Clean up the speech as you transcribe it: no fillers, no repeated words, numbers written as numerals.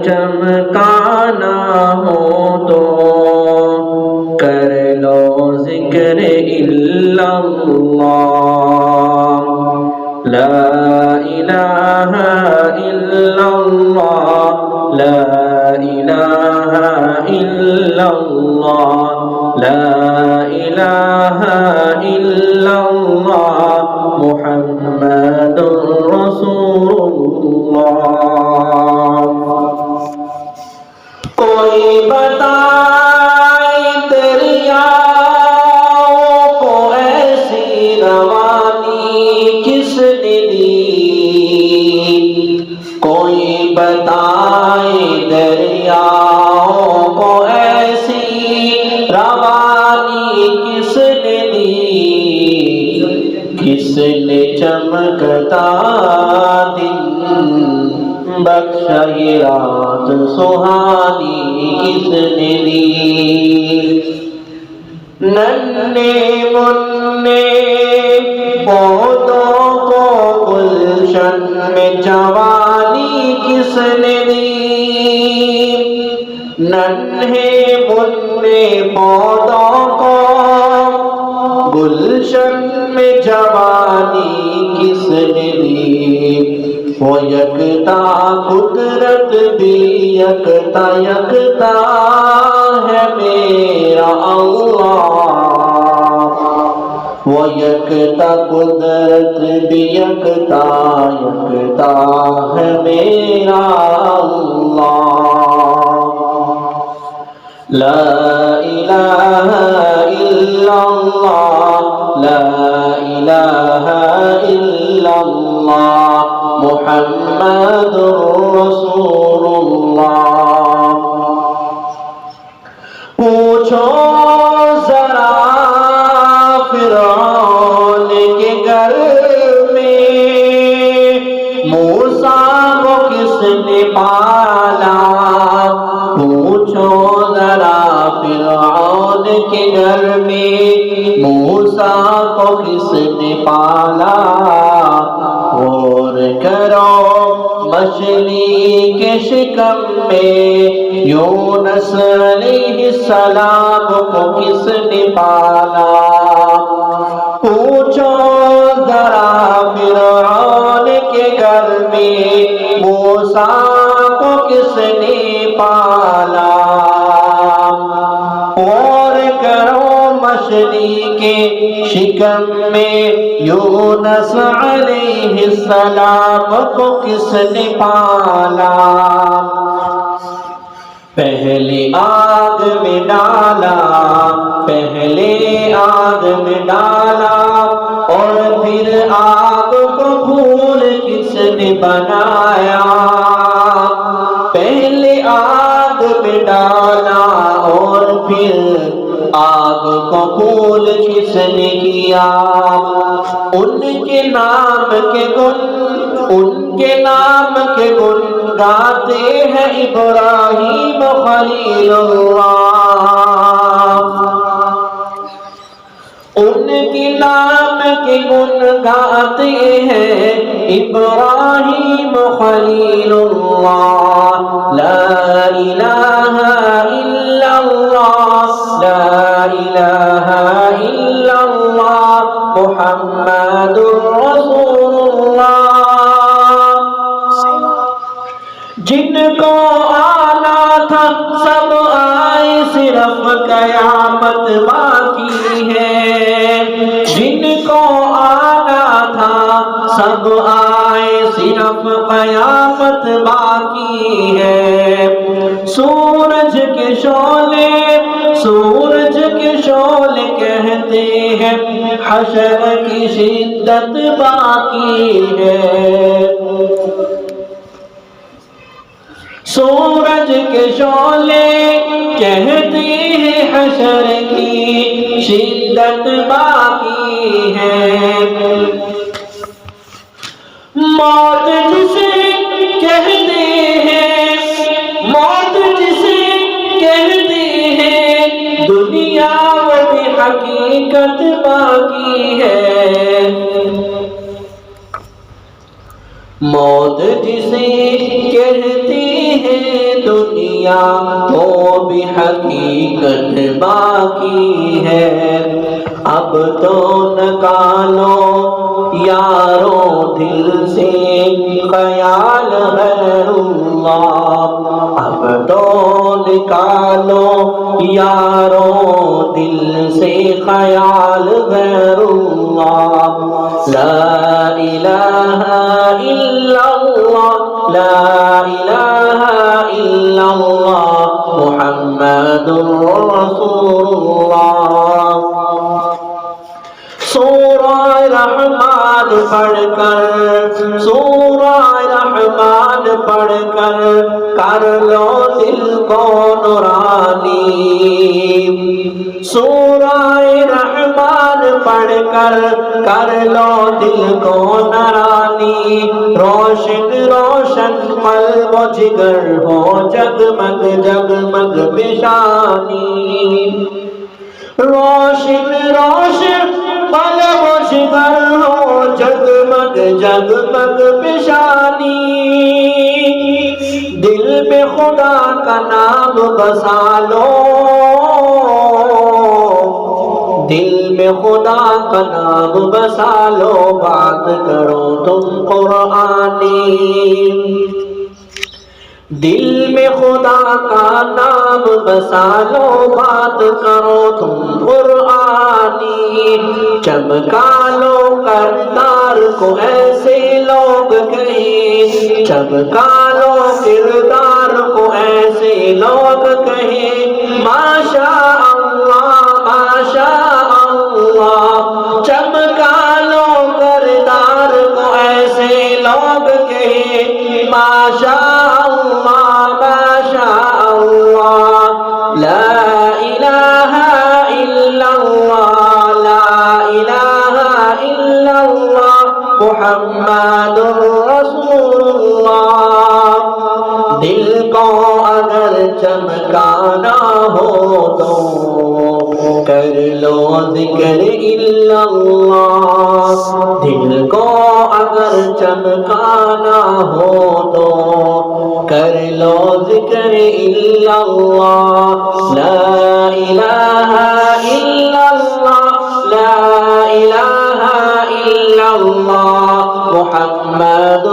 چمکانا ہو تو کر لو ذکر الا اللہ، لا الہ الا اللہ، لا الہ الا اللہ، لا الہ الا اللہ، محمد رسول اللہ۔ کوئی بتائے دریاؤں کو ایسی روانی کس نے دی، کوئی بتائے دریاؤں کو ایسی روانی کس نے دی، کس نے چمکتا دن بخشا یہ رات سہانی کس نے دی، ننھے منھے پودوں کو گلشن میں جوانی کس نے دی، ننھے منھے پودوں کو گلشن میں جوانی کس نے دی، وہ یکتا قدرت بھی یکتا یکتا ہے میرا اللہ، وہ یکتا قدرت بھی یکتا یکتا ہے میرا اللہ، لا الہ الا اللہ، لا الہ الا اللہ، محمد رسول اللہ۔ پوچھو ذرا فرعون کے گھر میں موسیٰ کو کس نے پالا، پوچھو ذرا فرعون کے گھر میں موسیٰ کو کس نے پالا، غور کرو مچھلی کے شکم میں یونس علیہ السلام کو کس نے پالا، پوچھو ذرا فرعون کے گھر میں موسیٰ کو کس نے پالا، غور کرو مچھلی کے شکم میں یونس علیہ السلام کو کس نے پالا، پہلے آگ میں ڈالا، پہلے آگ میں ڈالا، اور پھر آگ کو پھول کس نے بنایا، پہلے آگ میں ڈالا اور پھر آگ کو پھول کس نے کیا، ان کے نام کے گن گاتے ہیں ابراہیم خلیل اللہ، ان کے نام کے گن گاتے ہیں ابراہیم خلیل اللہ، لا الہ الا اللہ، لا الہ الا اللہ، محمد رسول اللہ۔ جن کو آنا تھا سب آئے، صرف قیامت باقی ہے، جن کو آنا تھا سب آئے، صرف قیامت باقی ہے، سورج کے شعلے کہتے ہیں حشر کی شدت باقی ہے، سورج کے شعلے کہتے ہیں حشر کی شدت باقی ہے، موت جسے کہتے ہیں، موت جسے کہتے ہیں، دنیا وہ بھی حقیقت باقی ہے، موت جسے کہتے ہے دنیا وہ بھی حقیقت باقی ہے، اب تو نکالو یارو دل سے خیال غیر اللہ، اب تو نکالو یارو دل سے خیال غیر اللہ، لا الہ الا اللہ، لا الہ الا اللہ محمد رسول اللہ۔ سورہ رحمان پڑھ کر، سورہ رحمان پڑھ کر کر لو دل کو نورانی، سورہ رحمان پڑھ کر لو دل کو نورانی، روشن روشن قلب و جگر ہو جگمگ جگمگ پیشانی، روشن روشن قلب و جگر ہو جگمگ جگمگ پیشانی، دل میں خدا کا نام بسا لو، دل میں خدا کا نام بسا لو، بات کرو تم قرآنی، دل میں خدا کا نام بسا لو، بات کرو تم قرآنی، چمکا لو کردار کو ایسے لوگ کہیں، چمکا لو کردار کو ایسے لوگ کہیں، ماشاء اللہ ماشاء اللہ، چمکا لو کردار کو ایسے لوگ کہیں، ماشاء اللہ ماشاء اللہ، لا الہ الا اللہ، لا الہ الا اللہ محمد رسول اللہ۔ دل کو اگر چمکانا ہو تو کر لو ذکر الا اللہ، دل کو اگر چمکانا ہو تو کر لو ذکر الا اللہ، لا الہ الا اللہ، لا الہ الا اللہ محمد